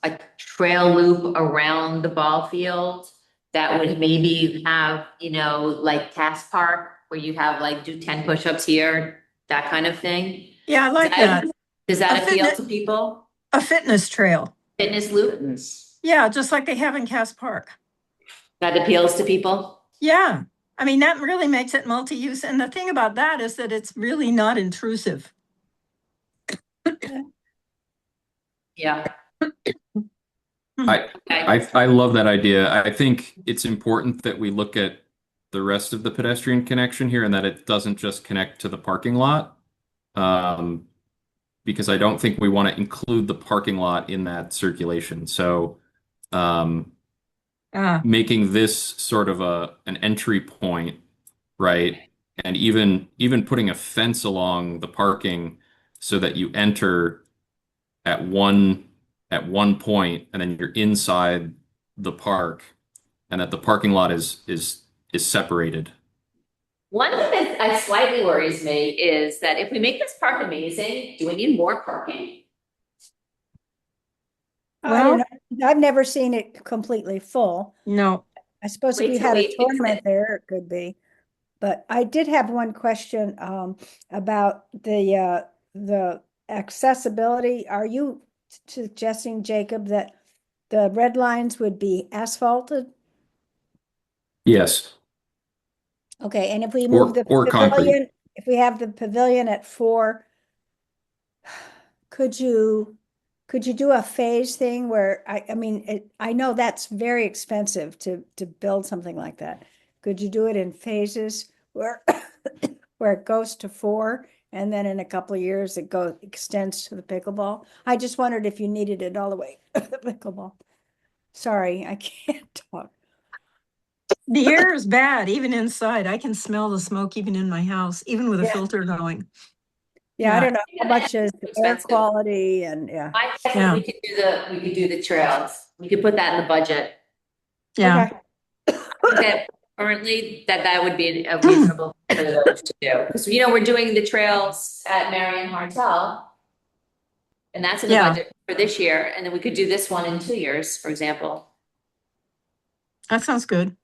a trail loop around the ball field that would maybe have, like Cass Park, where you have like do 10 push-ups here, that kind of thing? Yeah, I like that. Does that A appeal fitness- to people? A fitness trail. Fitness loop? Yeah, just like they have in Cass Park. That appeals to people? Yeah. I mean, that really makes it multi-use. And the thing about that is that it's really not intrusive. Yeah. I, Okay. I love that idea. I think it's important that we look at the rest of the pedestrian connection here and that it doesn't just connect to the parking lot. Because I don't think we want to include the parking lot in that circulation. So making this sort of an entry point, right? And even putting a fence along the parking so that you enter at one point and then you're inside the park and that the parking lot is separated. One thing that slightly worries me is that if we make this park amazing, do we need more parking? I don't know. I've never seen it completely full. No. I suppose if Wait you till had we a fix tournament it. there, it could be. But I did have one question about the accessibility. Are you suggesting, Jacob, that the red lines would be asphalted? Yes. Okay, and if we Or- move the or concrete. pavilion, if we have the pavilion at 4, could you do a phase thing where I mean I know that's very expensive to build something like that. Could you do it in phases where where it goes to 4 and then in a couple of years it extends to the pickleball? I just wondered if you needed it all the way to the pickleball. Sorry, I can't talk. The air is bad, even inside. I can smell the smoke even in my house, even with a Yeah. filter going. Yeah, I Yeah. don't know how much is the air Expensive. quality and yeah. I guess Yeah. we could do the trails. We could put that in the budget. Yeah. Okay. Okay, currently, that would be a reasonable thing for the village to do. Because, we're doing the trails at Marion Hartel. And that's in the Yeah. budget for this year. And then we could do this one in 2 years, for example. That sounds good.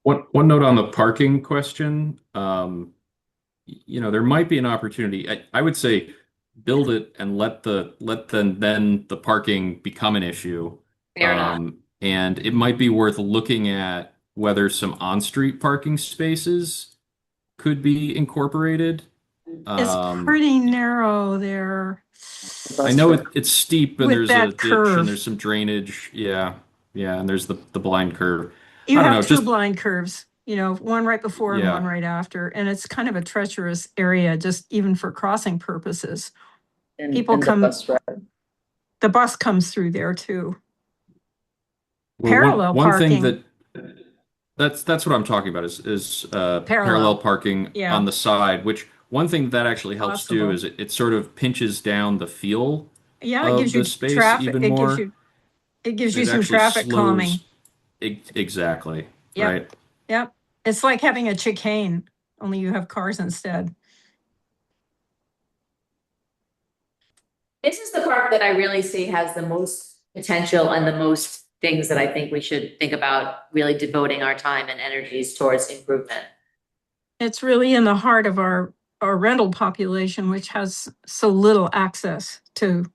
One note on the parking question. There might be an opportunity. I would say build it and let then the parking become an issue. Fair enough. And it might be worth looking at whether some on-street parking spaces could be incorporated. It's pretty narrow there. I know it's steep and With there's that a ditch curve. and there's some drainage. Yeah. And there's the blind curve. You I don't have know, two just- blind curves, one right before and Yeah. one right after. And it's kind of a treacherous area, just even for crossing purposes. People the come- bus route. The bus comes through there too. Well, Parallel one thing parking. that's what I'm talking about is Parallel. parallel parking Yeah. on the side, which one thing that actually helps do Possible. is it sort of pinches down the feel Yeah, it of gives you the space traffic. even It more. gives you It some actually traffic slows- calming. Exactly. Yep. Right. Yep. It's like having a chicane, only you have cars instead. This is the park that I really see has the most potential and the most things that I think we should think about really devoting our time and energies towards improvement. It's really in the heart of our rental population, which has so little access to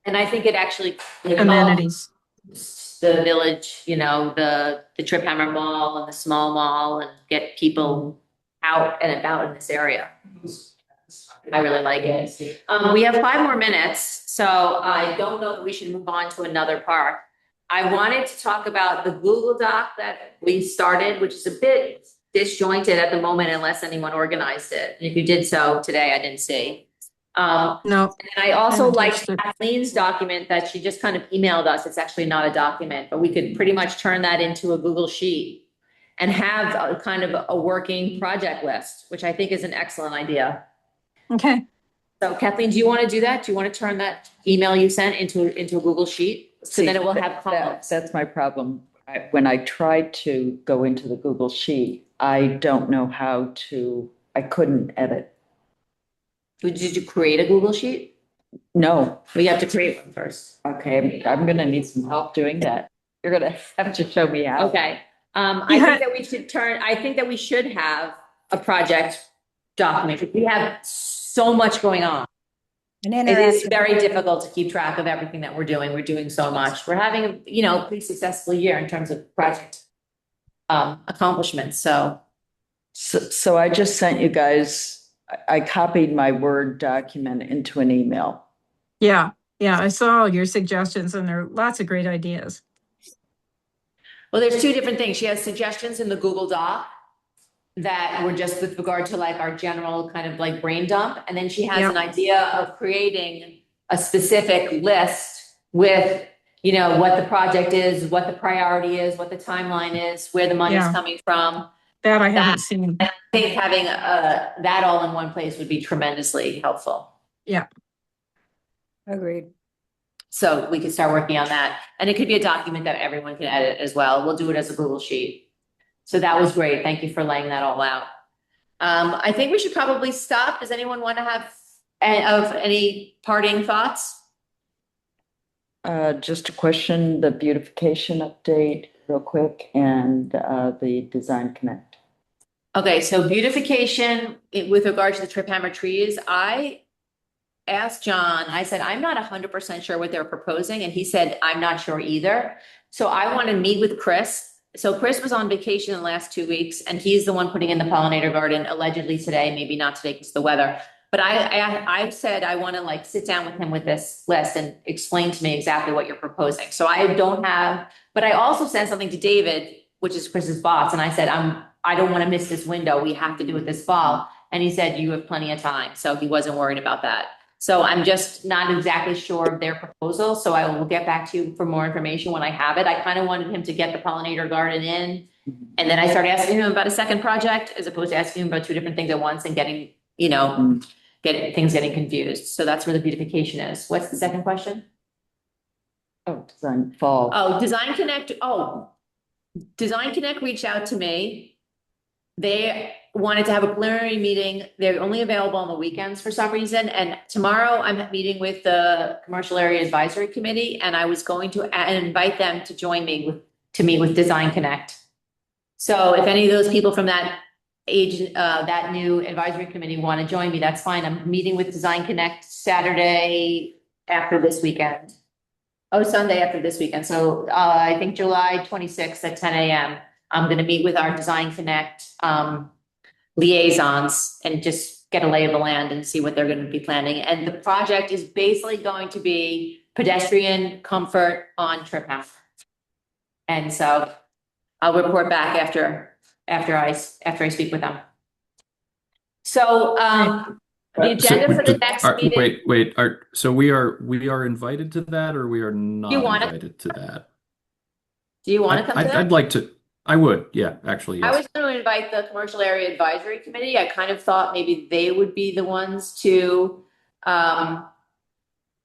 And I think it actually amenities. the village, the Trip Hammer Mall and the small mall and get people out and about in this area. I really like it. We have 5 more minutes, so I don't know if we should move on to another park. I wanted to talk about the Google Doc that we started, which is a bit disjointed at the moment unless anyone organized it. And if you did so today, I didn't see. No, And I also haven't like touched it. Kathleen's document that she just kind of emailed us. It's actually not a document, but we could pretty much turn that into a Google Sheet and have a kind of a working project list, which I think is an excellent idea. Okay. So Kathleen, do you want to do that? Do you want to turn that email you sent into a Google Sheet? So then it will have columns. That's my problem. When I tried to go into the Google Sheet, I don't know how to, I couldn't edit. Did you create a Google Sheet? No. We have to create one first. Okay, I'm gonna need some help doing that. You're gonna have to show me how. Okay. I think that I think that we should have a project document. We have so much going on. An It is interactive. very difficult to keep track of everything that we're doing. We're doing so much. We're having a pretty successful year in terms of project accomplishments. So I just sent you guys, I copied my Word document into an email. Yeah. I saw all your suggestions and there are lots of great ideas. Well, there's two different things. She has suggestions in the Google Doc that were just with regard to like our general kind of like brain dump. And then she has Yeah. an idea of creating a specific list with, what the project is, what the priority is, what the timeline is, where the money's Yeah. coming from. That I haven't seen. I think having that all in one place would be tremendously helpful. Yeah. Agreed. So we could start working on that. And it could be a document that everyone can edit as well. We'll do it as a Google Sheet. So that was great. Thank you for laying that all out. I think we should probably stop. Does anyone want to have any parting thoughts? Just a question, the beautification update real quick and the Design Connect. Okay, so beautification with regard to the trip hammer trees, I asked John, I said, I'm not 100% sure what they're proposing. And he said, I'm not sure either. So I want to meet with Chris. So Chris was on vacation in the last 2 weeks and he's the one putting in the pollinator garden allegedly today, maybe not today because of the weather. But I said, I want to like sit down with him with this list and explain to me exactly what you're proposing. So I don't have, but I also sent something to David, which is Chris's boss. And I said, I don't want to miss this window. We have to do it this fall. And he said, you have plenty of time. So he wasn't worried about that. So I'm just not exactly sure of their proposal. So I will get back to you for more information when I have it. I kind of wanted him to get the pollinator garden in. And then I started asking him about a second project as opposed to asking him about two different things at once and getting, getting confused. So that's where the beautification is. What's the second question? Oh, Design Fall. Oh, Design Connect. Oh, Design Connect reached out to me. They wanted to have a preliminary meeting. They're only available on the weekends for some reason. And tomorrow I'm meeting with the Commercial Area Advisory Committee and I was going to invite them to join me to meet with Design Connect. So if any of those people from that that new advisory committee want to join me, that's fine. I'm meeting with Design Connect Saturday after this weekend. Oh, Sunday after this weekend. So I think July 26th at 10 a.m. I'm going to meet with our Design Connect liaisons and just get a lay of the land and see what they're going to be planning. And the project is basically going to be pedestrian comfort on Trip Hammer. And so I'll report back after I speak with them. So the agenda for the next meeting. Wait. So we are invited to that, or we are not invited to that? Do you want to come to that? I'd like to. I would. Yeah, actually, yes. I was going to invite the Commercial Area Advisory Committee. I kind of thought maybe they would be the ones to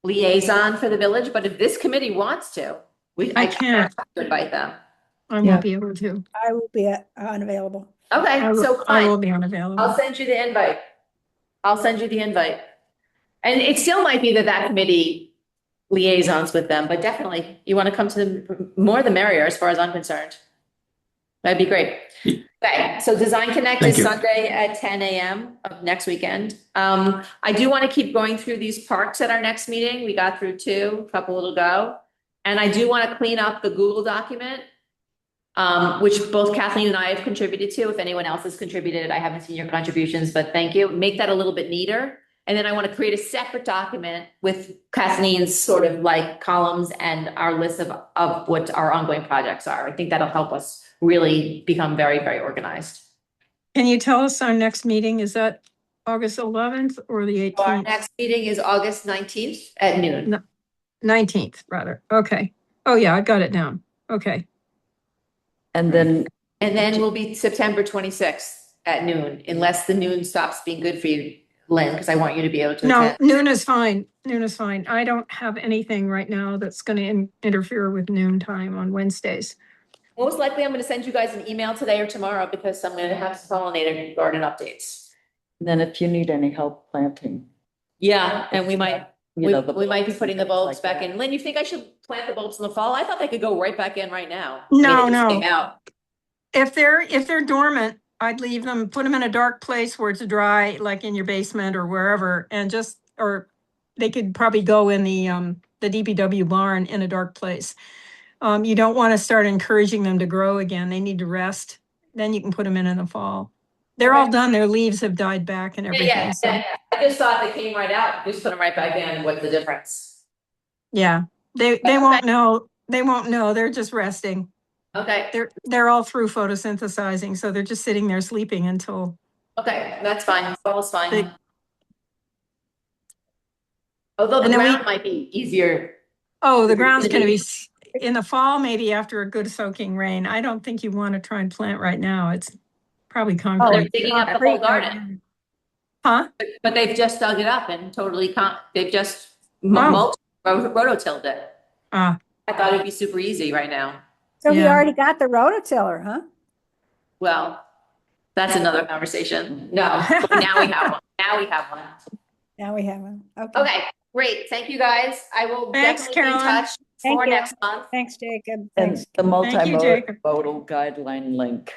liaison for the village. But if this committee wants to, I can't invite them. I won't be able to. I will be unavailable. Okay, so I fine. will be unavailable. I'll send you the invite. And it still might be that committee liaisons with them, but definitely you want to come to them, more the merrier as far as I'm concerned. That'd be great. Okay, so Design Connect Thank is you. Sunday at 10 a.m. of next weekend. I do want to keep going through these parks at our next meeting. We got through two, a couple will go. And I do want to clean up the Google document, which both Kathleen and I have contributed to. If anyone else has contributed, I haven't seen your contributions, but thank you. Make that a little bit neater. And then I want to create a separate document with Kathleen's sort of like columns and our list of what our ongoing projects are. I think that'll help us really become very, very organized. Can you tell us our next meeting? Is that August 11th or the So our 18th? next meeting is August 19th at noon. No. 19th, rather. Okay. Oh, yeah, I got it down. Okay. And then And then we'll be September 26th at noon, unless the noon stops being good for you, Lynn, because I want you to be able to No, attend. noon is fine. Noon is fine. I don't have anything right now that's going to interfere with noon time on Wednesdays. Most likely, I'm going to send you guys an email today or tomorrow because I'm going to have some pollinator garden updates. then if you need any help planting, Yeah, and we might, you know, the we might be bulbs putting the and things bulbs like back that. in. Lynn, you think I should plant the bulbs in the fall? I thought they could go right back in right now. No, I mean, they just no. came out. If they're dormant, I'd leave them, put them in a dark place where it's dry, like in your basement or wherever, and or they could probably go in the DPW barn in a dark place. You don't want to start encouraging them to grow again. They need to rest. Then you can put them in the fall. They're all Okay. done. Their leaves have died back and everything. Yeah, So, yeah. I just thought they came right out. Just put them right back in. What's the difference? yeah, they Okay. won't know. They won't know. They're just resting. Okay, They're all through photosynthesizing, so they're just sitting there sleeping until okay, that's fine. Fall is fine. they. Although the And then ground might be easier. Oh, the ground's going to be in the fall, maybe after a good soaking rain. I don't think you want to try and plant right now. It's probably They're concrete. digging up the whole Concrete right garden, Huh? but they've just dug it up and totally they've just Oh. mulched, rototilled it. Ah, I thought it'd be super easy right now. So we Yeah. already got the rototiller, huh? Well, that's another conversation. No, but now we have one. Now we have one. Now we have one. Okay. Okay, great. Thank you, guys. I will Thanks, definitely be in Carolyn. touch Thank for you. next month. Thanks, Jacob. And Thanks. the you, Jacob. multimodal guideline link.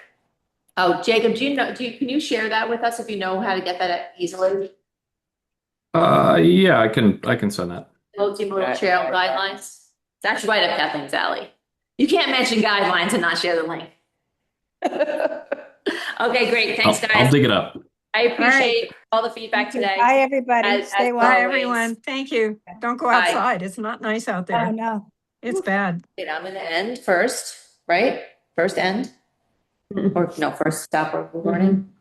Oh, Jacob, can you share that with us if you know how to get that easily? Yeah, I can send that. Multimodal trail guidelines. It's actually right up Kathleen's alley. You can't mention guidelines and not share the link. Okay, great. Thanks, I'll guys. dig it up. I appreciate all the feedback today. Bye, everybody. As Stay well. Bye, well. everyone. Thank you. Don't go Bye. outside. It's not nice out Oh, there. no. It's bad. Wait, I'm gonna end first, right? First end? Or no, first stop recording.